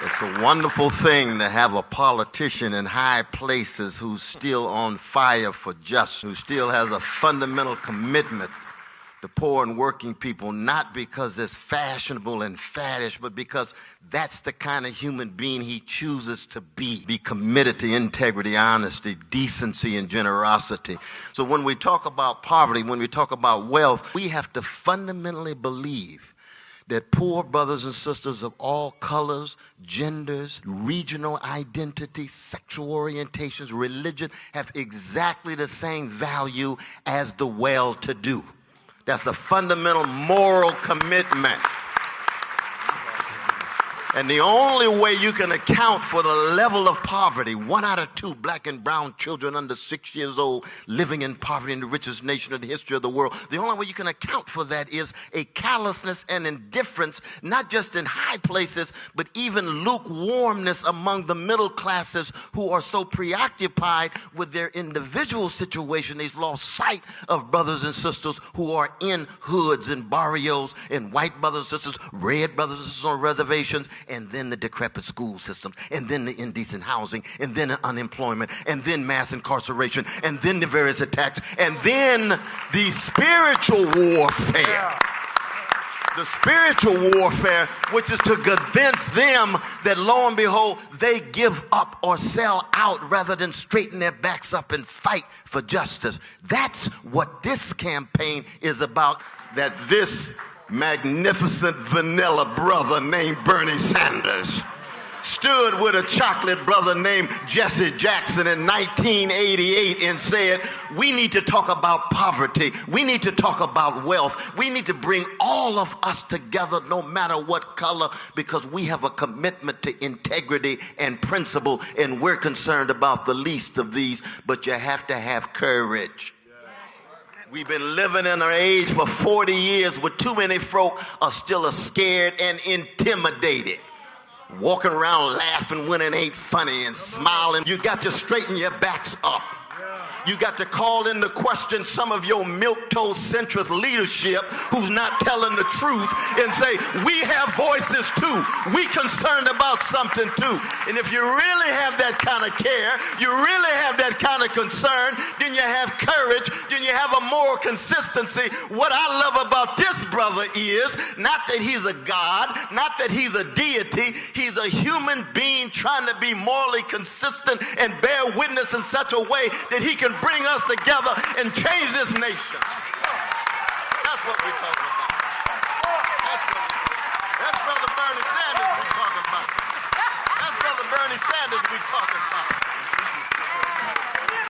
It's a wonderful thing to have a politician in high places who's still on fire for justice, who still has a fundamental commitment to poor and working people, not because it's fashionable and faddish, but because that's the kind of human being he chooses to be committed to integrity, honesty, decency, and generosity. So when we talk about poverty, when we talk about wealth, we have to fundamentally believe that poor brothers and sisters of all colors, genders, regional identities, sexual orientations, religion have exactly the same value as the well-to-do. That's a fundamental moral commitment. And the only way you can account for the level of poverty, 1 out of 2 black and brown children under 6 years old living in poverty in the richest nation in the history of the world, the only way you can account for that is a callousness and indifference, not just in high places, but even lukewarmness among the middle classes who are so preoccupied with their individual situation, they've lost sight of brothers and sisters who are in hoods and barrios, and white brothers and sisters, red brothers and sisters on reservations, and then the decrepit school systems, and then the indecent housing, and then unemployment, and then mass incarceration, and then the various attacks, and then the spiritual warfare. The spiritual warfare, which is to convince them that, lo and behold, they give up or sell out rather than straighten their backs up and fight for justice. That's what this campaign is about, that this magnificent vanilla brother named Bernie Sanders stood with a chocolate brother named Jesse Jackson in 1988 and said, we need to talk about poverty. We need to talk about wealth. We need to bring all of us together no matter what color, because we have a commitment to integrity and principle, and we're concerned about the least of these, but you have to have courage. We've been living in an age for 40 years where too many folk are still scared and intimidated. Walking around laughing when it ain't funny and smiling. You got to straighten your backs up. You got to call into question some of your milquetoast centrist leadership who's not telling the truth and say, we have voices too. We concerned about something too. And if you really have that kind of care, you really have that kind of concern, then you have courage, then you have a moral consistency. What I love about this brother is not that he's a god, not that he's a deity. He's a human being trying to be morally consistent and bear witness in such a way that he can bring us together and change this nation. That's what we're talking about. That's Brother Bernie Sanders we're talking about. That's Brother Bernie Sanders we're talking about.